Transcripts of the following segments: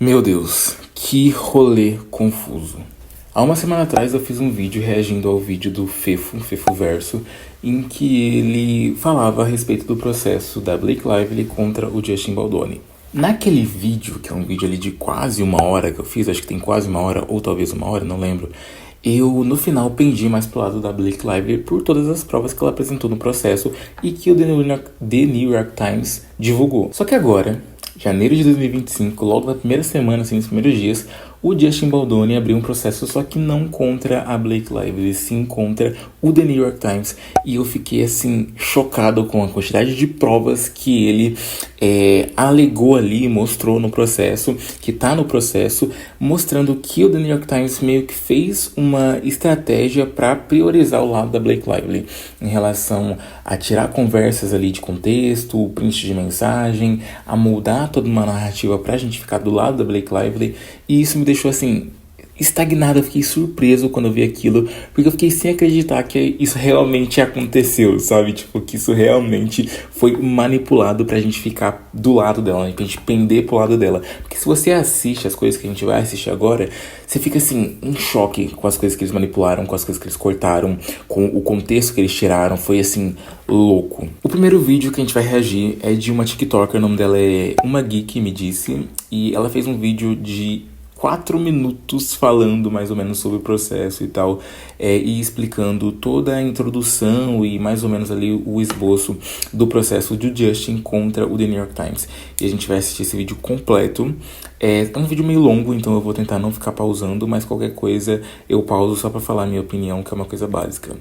Meu Deus, que rolê confuso. Há uma semana atrás eu fiz um vídeo reagindo ao vídeo do Fefo Verso, em que ele falava a respeito do processo da Blake Lively contra o Justin Baldoni. Naquele vídeo, que é um vídeo ali de quase uma hora que eu fiz, acho que tem quase uma hora, ou talvez uma hora, não lembro, eu no final pendi mais pro lado da Blake Lively por todas as provas que ela apresentou no processo e que o The New York Times divulgou. Só que agora, janeiro de 2025, logo na primeira semana, assim, nos primeiros dias, o Justin Baldoni abriu um processo, só que não contra a Blake Lively, sim contra o The New York Times. E eu fiquei, assim, chocado com a quantidade de provas que ele alegou ali, mostrou no processo, que tá no processo, mostrando que o The New York Times meio que fez uma estratégia para priorizar o lado da Blake Lively, em relação a tirar conversas ali de contexto, print de mensagem, a moldar toda uma narrativa pra gente ficar do lado da Blake Lively. E isso me deixou, assim, estagnado. Eu fiquei surpreso quando eu vi aquilo, porque eu fiquei sem acreditar que isso realmente aconteceu, sabe? Tipo, que isso realmente foi manipulado pra gente ficar do lado dela, né? Pra gente pender pro lado dela. Porque se você assiste as coisas que a gente vai assistir agora, você fica, assim, em choque com as coisas que eles manipularam, com as coisas que eles cortaram, com o contexto que eles tiraram. Foi, assim, louco. O primeiro vídeo que a gente vai reagir é de uma TikToker, o nome dela é Uma Geek Me Disse, e ela fez um vídeo de 4 minutos falando mais ou menos sobre o processo e tal, e explicando toda a introdução e mais ou menos ali o esboço do processo do Justin contra o The New York Times. E a gente vai assistir esse vídeo completo. É um vídeo meio longo, então eu vou tentar não ficar pausando, mas qualquer coisa eu pauso só pra falar a minha opinião, que é uma coisa básica.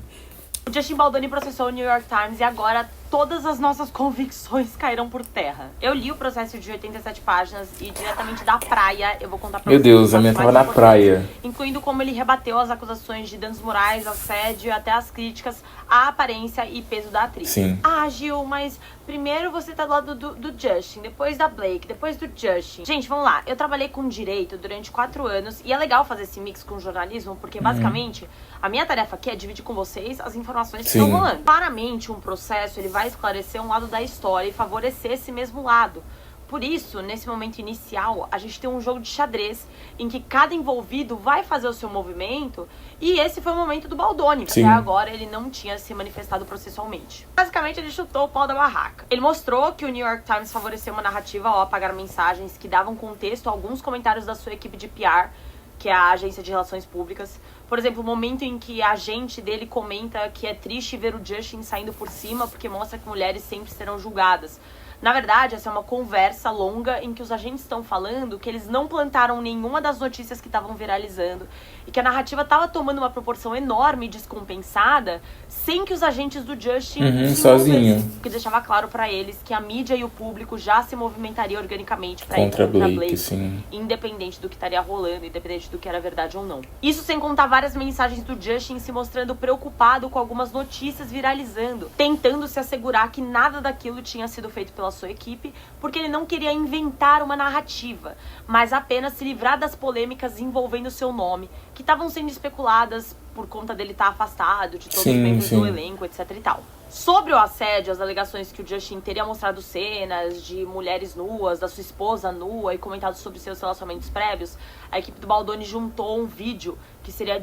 O Justin Baldoni processou o New York Times e agora todas as nossas convicções caíram por terra. Eu li o processo de 87 páginas e diretamente da praia eu vou contar pra vocês. Meu Deus, a minha tava na praia. Incluindo como ele rebateu as acusações de danos morais, assédio, até as críticas à aparência e peso da atriz. Sim. Ah, Gil, mas primeiro você tá do lado do Justin, depois da Blake, depois do Justin. Gente, vamos lá. Eu trabalhei com direito durante 4 anos e é legal fazer esse mix com jornalismo, porque basicamente a minha tarefa aqui é dividir com vocês as informações que estão rolando. Claramente, um processo ele vai esclarecer um lado da história e favorecer esse mesmo lado. Por isso, nesse momento inicial, a gente tem um jogo de xadrez em que cada envolvido vai fazer o seu movimento, e esse foi o momento do Baldoni, porque agora ele não tinha se manifestado processualmente. Basicamente, ele chutou o pau da barraca. Ele mostrou que o New York Times favoreceu uma narrativa ao apagar mensagens que davam contexto a alguns comentários da sua equipe de PR, que é a agência de relações públicas. Por exemplo, o momento em que a agente dele comenta que é triste ver o Justin saindo por cima porque mostra que mulheres sempre serão julgadas. Na verdade, essa é uma conversa longa em que os agentes estão falando que eles não plantaram nenhuma das notícias que estavam viralizando e que a narrativa estava tomando uma proporção enorme e descompensada sem que os agentes do Justin sozinho. O que deixava claro pra eles que a mídia e o público já se movimentaria organicamente pra ir contra contra a Blake, Blake, independente do que estaria rolando, independente do que era verdade ou não. Isso sem contar várias mensagens do Justin se mostrando preocupado com algumas notícias viralizando, tentando se assegurar que nada daquilo tinha sido feito pela sua equipe, porque ele não queria inventar uma narrativa, mas apenas se livrar das polêmicas envolvendo seu nome, que estavam sendo especuladas por conta dele estar afastado de todos os membros do elenco, etc e tal. Sobre o assédio, as alegações que o Justin teria mostrado cenas de mulheres nuas, da sua esposa nua e comentado sobre seus relacionamentos prévios, a equipe do Baldoni juntou um vídeo que seria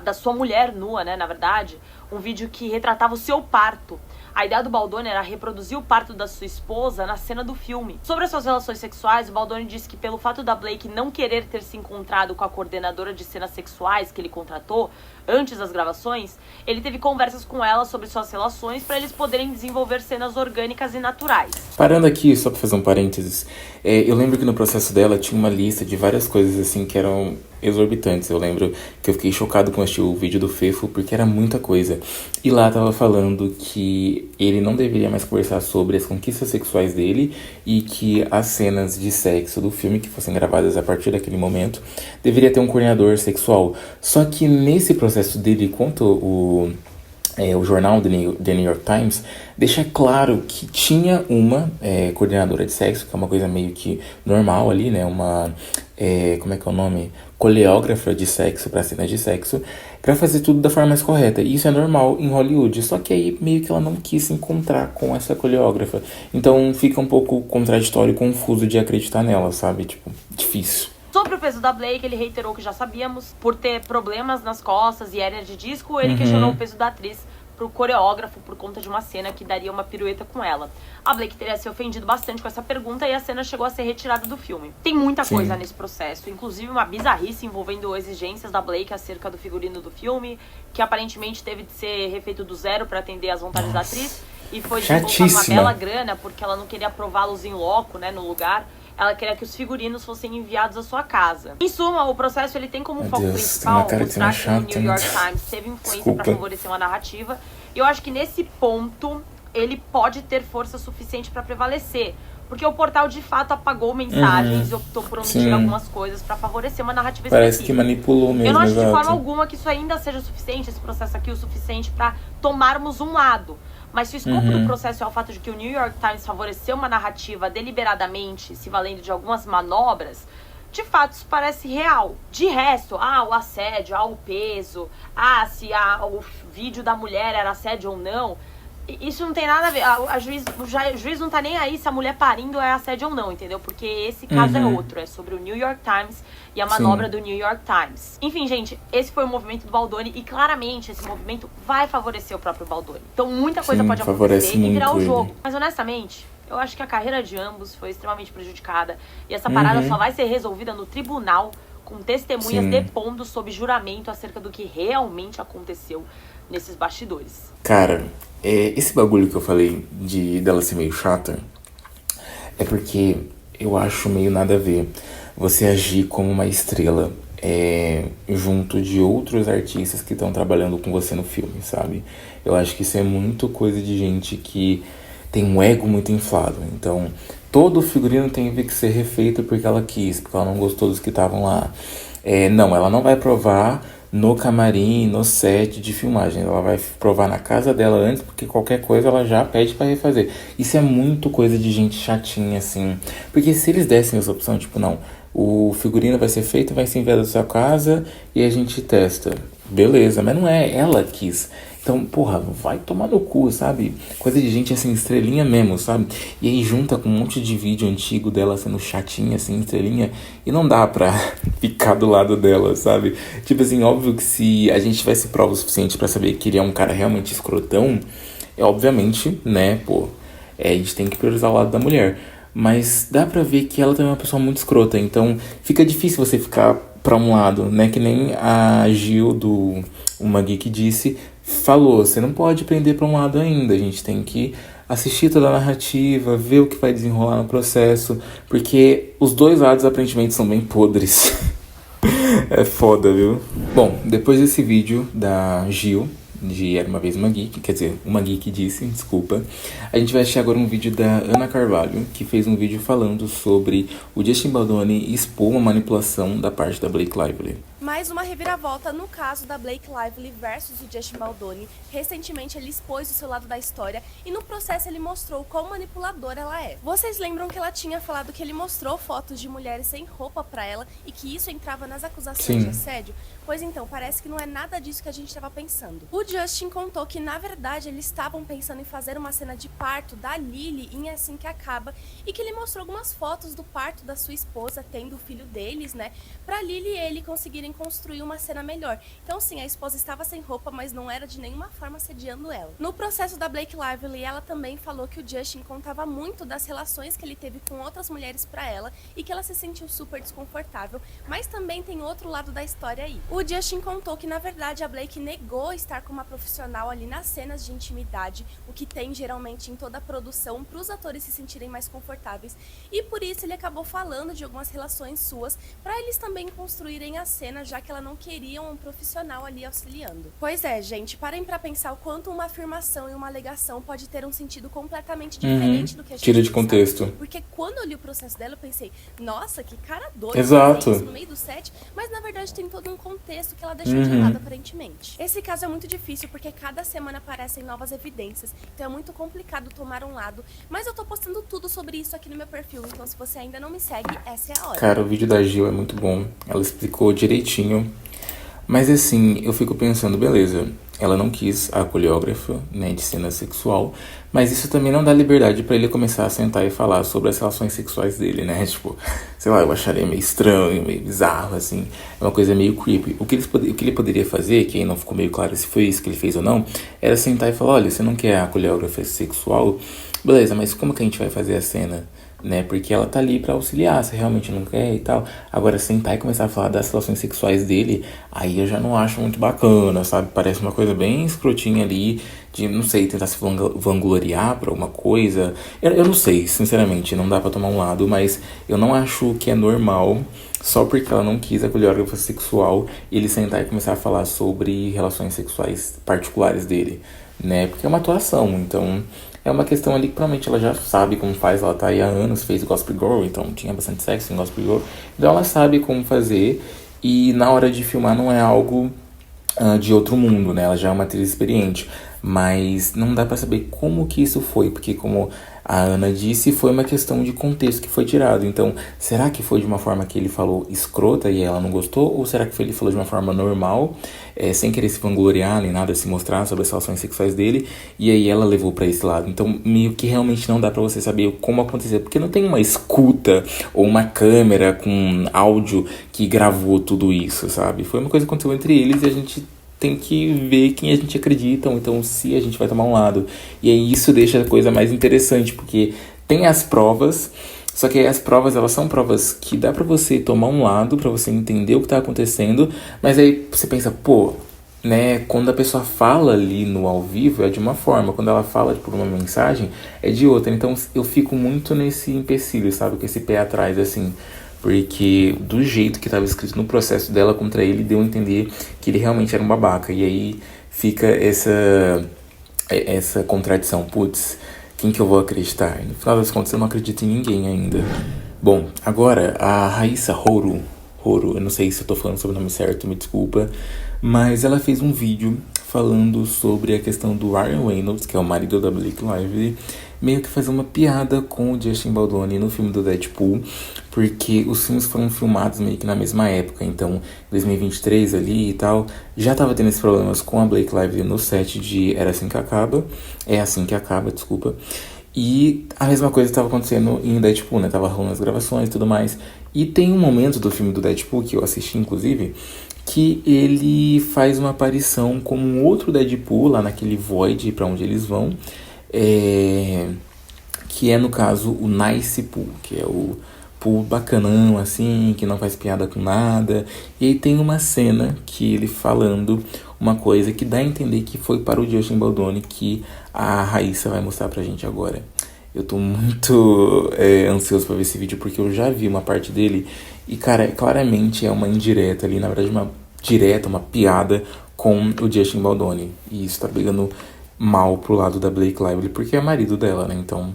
da sua mulher nua, né, na verdade, um vídeo que retratava o seu parto. A ideia do Baldoni era reproduzir o parto da sua esposa na cena do filme. Sobre as suas relações sexuais, o Baldoni disse que pelo fato da Blake não querer ter se encontrado com a coordenadora de cenas sexuais que ele contratou antes das gravações, ele teve conversas com ela sobre suas relações para eles poderem desenvolver cenas orgânicas e naturais. Parando aqui, só pra fazer um parênteses, eu lembro que no processo dela tinha uma lista de várias coisas assim que eram exorbitantes. Eu lembro que eu fiquei chocado quando assisti o vídeo do Fefo, porque era muita coisa. E lá tava falando que ele não deveria mais conversar sobre as conquistas sexuais dele e que as cenas de sexo do filme, que fossem gravadas a partir daquele momento, deveria ter um coordenador sexual. Só que nesse processo dele contra o jornal The New York Times deixa claro que tinha uma coordenadora de sexo, que é uma coisa meio que normal ali, né? Uma como é que é o nome? Coreógrafa de sexo pra cenas de sexo, pra fazer tudo da forma mais correta. E isso é normal em Hollywood, só que aí meio que ela não quis se encontrar com essa coreógrafa. Então fica um pouco contraditório e confuso de acreditar nela, sabe? Tipo, difícil. Sobre o peso da Blake, ele reiterou que já sabíamos. Por ter problemas nas costas e hérnia de disco, ele questionou o peso da atriz pro coreógrafo por conta de uma cena que daria uma pirueta com ela. A Blake teria se ofendido bastante com essa pergunta e a cena chegou a ser retirada do filme. Tem muita coisa nesse processo, inclusive uma bizarrice envolvendo exigências da Blake acerca do figurino do filme, que aparentemente teve de ser refeito do zero para atender às vontades da atriz, e foi desembolsada uma bela grana porque ela não queria prová-los em loco, né, no lugar. Ela queria que os figurinos fossem enviados à sua casa. Em suma, o processo ele tem como foco principal mostrar que o New York Times teve influência para favorecer uma narrativa. E eu acho que nesse ponto ele pode ter força suficiente para prevalecer. Porque o portal de fato apagou mensagens e optou por omitir algumas coisas para favorecer uma narrativa específica. Parece que manipulou mesmo. Eu não acho de forma alguma que isso ainda seja suficiente, esse processo aqui, o suficiente para tomarmos um lado. Mas se o escopo do processo é o fato de que o New York Times favoreceu uma narrativa deliberadamente, se valendo de algumas manobras, de fato isso parece real. De resto, o assédio, o peso, se o vídeo da mulher era assédio ou não, isso não tem nada a ver. O juiz não tá nem aí se a mulher parindo é assédio ou não, entendeu? Porque esse caso é outro, é sobre o New York Times e a manobra do New York Times. Enfim, gente, esse foi o movimento do Baldoni e claramente esse movimento vai favorecer o próprio Baldoni. Então muita coisa pode acontecer e virar o jogo. Mas honestamente, eu acho que a carreira de ambos foi extremamente prejudicada e essa parada só vai ser resolvida no tribunal com testemunhas depondo sob juramento acerca do que realmente aconteceu nesses bastidores. Cara, esse bagulho que eu falei dela ser meio chata é porque eu acho meio nada a ver você agir como uma estrela junto de outros artistas que estão trabalhando com você no filme, sabe? Eu acho que isso é muito coisa de gente que tem um ego muito inflado. Então, todo figurino tem que ser refeito porque ela quis, porque ela não gostou dos que estavam lá. Não, ela não vai provar no camarim, no set de filmagem. Ela vai provar na casa dela antes, porque qualquer coisa ela já pede pra refazer. Isso é muito coisa de gente chatinha, assim. Porque se eles dessem essa opção, tipo, não, o figurino vai ser feito, vai ser enviado da sua casa e a gente testa. Beleza, mas não é, ela quis. Então, porra, vai tomar no cu, sabe? Coisa de gente, assim, estrelinha mesmo, sabe? E aí junta com um monte de vídeo antigo dela sendo chatinha, assim, estrelinha. E não dá pra ficar do lado dela, sabe? Tipo assim, óbvio que se a gente tivesse prova o suficiente pra saber que ele é um cara realmente escrotão, obviamente, né, a gente tem que priorizar o lado da mulher. Mas dá pra ver que ela também é uma pessoa muito escrota. Então, fica difícil você ficar pra um lado, né? Que nem a Gil do Uma Geek disse, falou, você não pode prender pra um lado ainda, a gente tem que assistir toda a narrativa, ver o que vai desenrolar no processo, porque os dois lados aparentemente são bem podres. É foda, viu? Bom, depois desse vídeo da Gil, de Era Uma Vez Uma Geek, quer dizer, Uma Geek disse, desculpa, a gente vai assistir agora um vídeo da Ana Carvalho, que fez um vídeo falando sobre o Justin Baldoni expor uma manipulação da parte da Blake Lively. Mais uma reviravolta no caso da Blake Lively versus o Justin Baldoni. Recentemente ele expôs o seu lado da história e no processo ele mostrou quão manipuladora ela é. Vocês lembram que ela tinha falado que ele mostrou fotos de mulheres sem roupa pra ela e que isso entrava nas acusações de assédio? Pois então, parece que não é nada disso que a gente estava pensando. O Justin contou que na verdade eles estavam pensando em fazer uma cena de parto da Lily em Assim Que Acaba e que ele mostrou algumas fotos do parto da sua esposa tendo o filho deles, né, pra Lily e ele conseguirem construir uma cena melhor. Então sim, a esposa estava sem roupa, mas não era de nenhuma forma assediando ela. No processo da Blake Lively, ela também falou que o Justin contava muito das relações que ele teve com outras mulheres pra ela e que ela se sentiu super desconfortável, mas também tem outro lado da história aí. O Justin contou que na verdade a Blake negou estar com uma profissional ali nas cenas de intimidade, o que tem geralmente em toda a produção para os atores se sentirem mais confortáveis, e por isso ele acabou falando de algumas relações suas para eles também construírem a cena cena, já que ela não queria um profissional ali auxiliando. Pois é, gente, parem pra pensar o quanto uma afirmação e uma alegação pode ter um sentido completamente diferente do que a gente Tira de pensava. contexto. Porque quando eu li o processo dela, eu pensei, nossa, que cara doido, Exato. fazer isso no meio do set, mas na verdade tem todo um contexto que ela deixou de lado, aparentemente. Esse caso é muito difícil porque cada semana aparecem novas evidências, então é muito complicado tomar um lado, mas eu tô postando tudo sobre isso aqui no meu perfil, então se você ainda não me segue, essa é a hora. Cara, o vídeo da Gil é muito bom. Ela explicou direitinho. Mas assim, eu fico pensando, beleza, ela não quis a coreógrafa, né, de cena sexual, mas isso também não dá liberdade pra ele começar a sentar e falar sobre as relações sexuais dele, né? Tipo, sei lá, eu acharia meio estranho, meio bizarro, assim. É uma coisa meio creepy. O que ele poderia fazer, que aí não ficou meio claro se foi isso que ele fez ou não, era sentar e falar, olha, você não quer a coreógrafa sexual? Beleza, mas como que a gente vai fazer a cena? Né, porque ela tá ali pra auxiliar, se realmente não quer e tal. Agora, sentar e começar a falar das relações sexuais dele, aí eu já não acho muito bacana, sabe? Parece uma coisa bem escrotinha ali, de, não sei, tentar se vangloriar por alguma coisa. Eu não sei, sinceramente, não dá pra tomar um lado, mas eu não acho que é normal, só porque ela não quis a coreógrafa sexual, ele sentar e começar a falar sobre relações sexuais particulares dele, né? Porque é uma atuação, então... É uma questão ali que provavelmente ela já sabe como faz, ela tá aí há anos, fez Gossip Girl, então tinha bastante sexo em Gossip Girl. Então ela sabe como fazer e na hora de filmar não é algo de outro mundo, né? Ela já é uma atriz experiente, mas não dá pra saber como que isso foi, porque como a Ana disse, foi uma questão de contexto que foi tirado. Então, será que foi de uma forma que ele falou escrota e ela não gostou? Ou será que ele falou de uma forma normal, sem querer se vangloriar nem nada, se mostrar sobre as relações sexuais dele, e aí ela levou pra esse lado? Então, meio que realmente não dá pra você saber como aconteceu, porque não tem uma escuta ou uma câmera com áudio que gravou tudo isso, sabe? Foi uma coisa que aconteceu entre eles e a gente tem que ver quem a gente acredita, ou então se a gente vai tomar um lado. E aí isso deixa a coisa mais interessante, porque tem as provas, só que aí as provas, elas são provas que dá pra você tomar um lado, pra você entender o que tá acontecendo, mas aí você pensa, pô, né, quando a pessoa fala ali no ao vivo é de uma forma, quando ela fala por uma mensagem é de outra. Então eu fico muito nesse empecilho, sabe, com esse pé atrás, assim, porque do jeito que estava escrito no processo dela contra ele, deu a entender que ele realmente era um babaca. E aí fica essa contradição. Putz, quem que eu vou acreditar? No final das contas, eu não acredito em ninguém ainda. Bom, agora a Raíssa Horo, eu não sei se eu tô falando sobre o nome certo, me desculpa, mas ela fez um vídeo falando sobre a questão do Ryan Reynolds, que é o marido da Blake Lively, meio que fazer uma piada com o Justin Baldoni no filme do Deadpool, porque os filmes foram filmados meio que na mesma época, então 2023 ali e tal, já tava tendo esses problemas com a Blake Lively no set de É Assim que Acaba, desculpa. E a mesma coisa estava acontecendo em Deadpool, né? Tava rolando as gravações e tudo mais. E tem um momento do filme do Deadpool, que eu assisti inclusive, que ele faz uma aparição como um outro Deadpool lá naquele Void pra onde eles vão. Que é no caso o Nice Pool, que é o pool bacanão assim, que não faz piada com nada. E aí tem uma cena que ele falando uma coisa que dá a entender que foi para o Justin Baldoni, que a Raíssa vai mostrar pra gente agora. Eu tô muito ansioso pra ver esse vídeo, porque eu já vi uma parte dele e, cara, claramente é uma indireta ali, na verdade uma direta, uma piada com o Justin Baldoni. E isso tá pegando mal pro lado da Blake Lively, porque é marido dela, né? Então...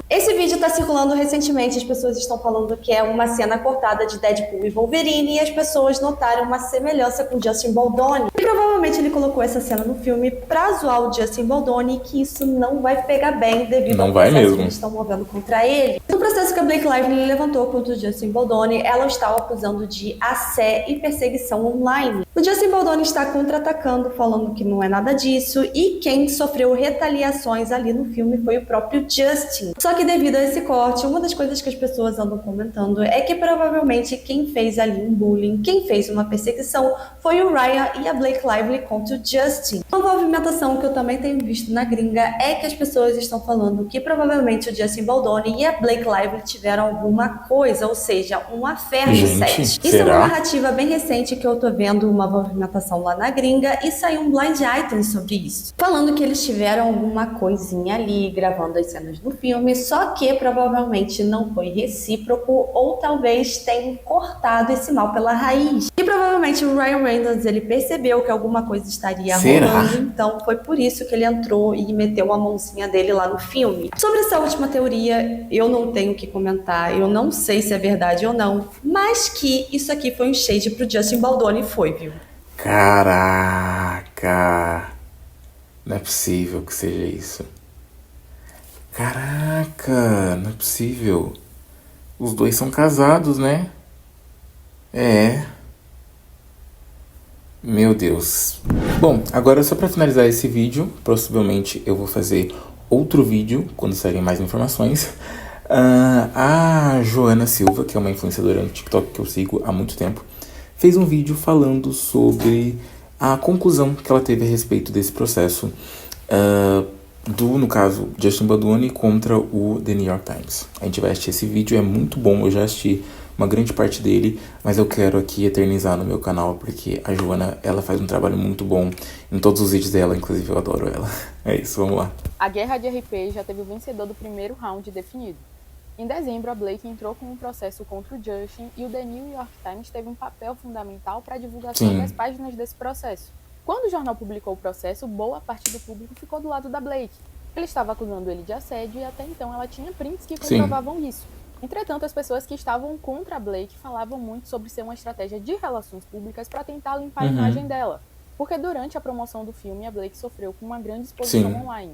Esse vídeo tá circulando recentemente, as pessoas estão falando que é uma cena cortada de Deadpool e Wolverine, e as pessoas notaram uma semelhança com Justin Baldoni. E provavelmente ele colocou essa cena no filme pra zoar o Justin Baldoni, que isso não vai pegar bem devido ao processo que eles estão movendo contra ele. No processo que a Blake Lively levantou contra o Justin Baldoni, ela o estava acusando de assédio e perseguição online. O Justin Baldoni está contra-atacando, falando que não é nada disso, e quem sofreu retaliações ali no filme foi o próprio Justin. Só que devido a esse corte, uma das coisas que as pessoas andam comentando é que provavelmente quem fez ali um bullying, quem fez uma perseguição, foi o Ryan e a Blake Lively contra o Justin. Uma movimentação que eu também tenho visto na gringa é que as pessoas estão falando que provavelmente o Justin Baldoni e a Blake Lively tiveram alguma coisa, ou seja, um affair no set. Isso é uma narrativa bem recente que eu tô vendo uma movimentação lá na gringa e saiu um blind item sobre isso, falando que eles tiveram alguma coisinha ali gravando as cenas do filme, só que provavelmente não foi recíproco ou talvez tenham cortado esse mal pela raiz. E provavelmente o Ryan Reynolds, ele percebeu que alguma coisa estaria rolando, então foi por isso que ele entrou e meteu a mãozinha dele lá no filme. Sobre essa última teoria, eu não tenho o que comentar, eu não sei se é verdade ou não, mas que isso aqui foi um shade pro Justin Baldoni, foi, viu? Caraca! Não é possível que seja isso. Caraca, não é possível. Os dois são casados, né? É. Meu Deus. Bom, agora só pra finalizar esse vídeo, possivelmente eu vou fazer outro vídeo quando saírem mais informações. A Joana Silva, que é uma influenciadora no TikTok que eu sigo há muito tempo, fez um vídeo falando sobre a conclusão que ela teve a respeito desse processo no caso, Justin Baldoni contra o The New York Times. A gente vai assistir esse vídeo, é muito bom, eu já assisti uma grande parte dele, mas eu quero aqui eternizar no meu canal, porque a Joana, ela faz um trabalho muito bom em todos os vídeos dela, inclusive eu adoro ela. É isso, vamos lá. A guerra de RP já teve o vencedor do primeiro round definido. Em dezembro, a Blake entrou com um processo contra o Justin e o The New York Times teve um papel fundamental para a divulgação das páginas desse processo. Quando o jornal publicou o processo, boa parte do público ficou do lado da Blake. Ele estava acusando ele de assédio e até então ela tinha prints que comprovavam isso. Entretanto, as pessoas que estavam contra a Blake falavam muito sobre ser uma estratégia de relações públicas para tentar limpar a imagem dela. Porque durante a promoção do filme, a Blake sofreu com uma grande exposição online.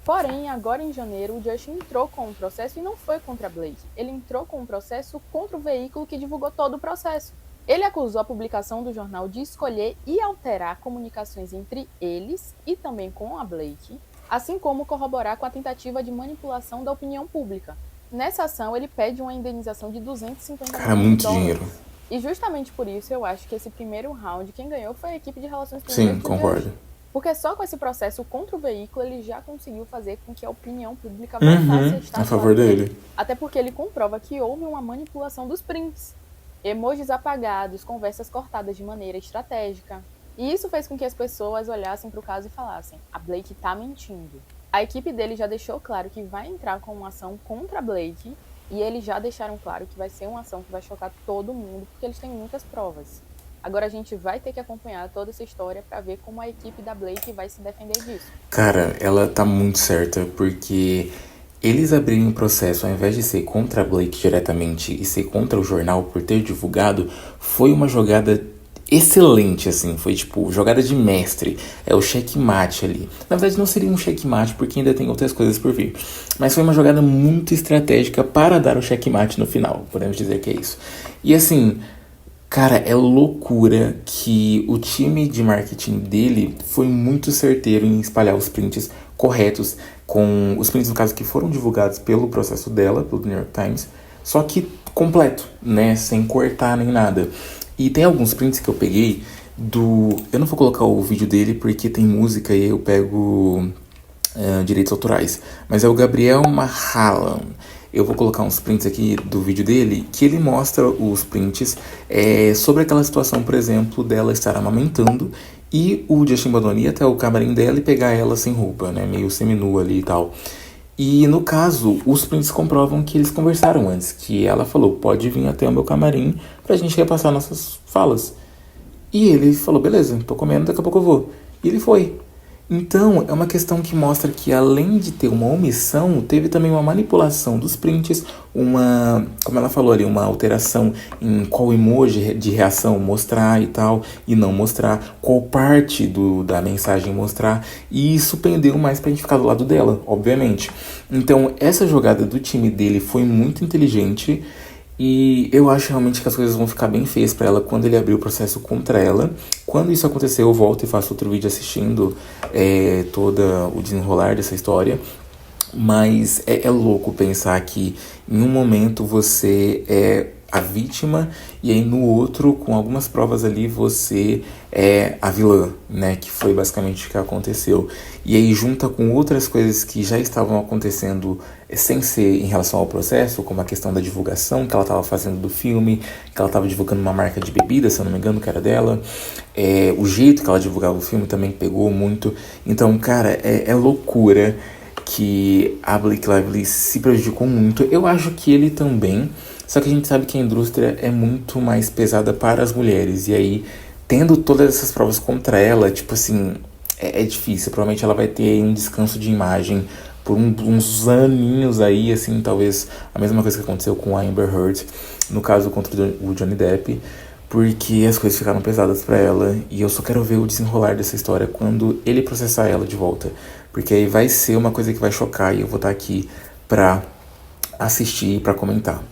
Porém, agora em janeiro, o Justin entrou com um processo e não foi contra a Blake. Ele entrou com um processo contra o veículo que divulgou todo o processo. Ele acusou a publicação do jornal de escolher e alterar comunicações entre eles e também com a Blake, assim como corroborar com a tentativa de manipulação da opinião pública. Nessa ação, ele pede uma indenização de 250 milhões muito dinheiro. E justamente por isso eu acho que esse primeiro round, quem ganhou foi a equipe de relações públicas. Sim, concordo. Porque só com esse processo contra o veículo, ele já conseguiu fazer com que a opinião pública voltasse a estar a favor dele. Até porque ele comprova que houve uma manipulação dos prints. Emojis apagados, conversas cortadas de maneira estratégica. E isso fez com que as pessoas olhassem para o caso e falassem: a Blake tá mentindo. A equipe dele já deixou claro que vai entrar com uma ação contra a Blake, e eles já deixaram claro que vai ser uma ação que vai chocar todo mundo, porque eles têm muitas provas. Agora a gente vai ter que acompanhar toda essa história para ver como a equipe da Blake vai se defender disso. Cara, ela tá muito certa, porque eles abrirem o processo, ao invés de ser contra a Blake diretamente e ser contra o jornal por ter divulgado, foi uma jogada excelente, assim. Foi tipo, jogada de mestre. É o checkmate ali. Na verdade não seria um checkmate, porque ainda tem outras coisas por vir. Mas foi uma jogada muito estratégica para dar o checkmate no final. Podemos dizer que é isso. E assim, cara, é loucura que o time de marketing dele foi muito certeiro em espalhar os prints corretos, com os prints, no caso, que foram divulgados pelo processo dela, pelo New York Times, só que completo, né, sem cortar nem nada. E tem alguns prints que eu peguei eu não vou colocar o vídeo dele porque tem música e eu pego direitos autorais, mas é o Gabriel Mahalan. Eu vou colocar uns prints aqui do vídeo dele, que ele mostra os prints sobre aquela situação, por exemplo, dela estar amamentando e o Justin Baldoni ir até o camarim dela e pegar ela sem roupa, né, meio seminua ali e tal. E no caso, os prints comprovam que eles conversaram antes, que ela falou: pode vir até o meu camarim pra gente repassar nossas falas. E ele falou: beleza, tô comendo, daqui a pouco eu vou. E ele foi. Então, é uma questão que mostra que, além de ter uma omissão, teve também uma manipulação dos prints, como ela falou ali, uma alteração em qual emoji de reação mostrar e tal, e não mostrar, qual parte da mensagem mostrar, e isso pendeu mais pra gente ficar do lado dela, obviamente. Então, essa jogada do time dele foi muito inteligente, e eu acho realmente que as coisas vão ficar bem feias pra ela quando ele abrir o processo contra ela. Quando isso acontecer, eu volto e faço outro vídeo assistindo todo o desenrolar dessa história. Mas é louco pensar que em um momento você é a vítima e aí no outro, com algumas provas ali, você é a vilã, né? Que foi basicamente o que aconteceu. E aí junta com outras coisas que já estavam acontecendo sem ser em relação ao processo, como a questão da divulgação que ela estava fazendo do filme, que ela estava divulgando uma marca de bebida, se eu não me engano, que era dela. O jeito que ela divulgava o filme também pegou muito. Então, cara, é loucura que a Blake Lively se prejudicou muito. Eu acho que ele também, só que a gente sabe que a indústria é muito mais pesada para as mulheres, e aí, tendo todas essas provas contra ela, tipo assim, é difícil. Provavelmente ela vai ter um descanso de imagem por uns aninhos aí, assim, talvez a mesma coisa que aconteceu com a Amber Heard, no caso contra o Johnny Depp, porque as coisas ficaram pesadas pra ela, e eu só quero ver o desenrolar dessa história quando ele processar ela de volta, porque aí vai ser uma coisa que vai chocar e eu vou estar aqui pra assistir e pra comentar.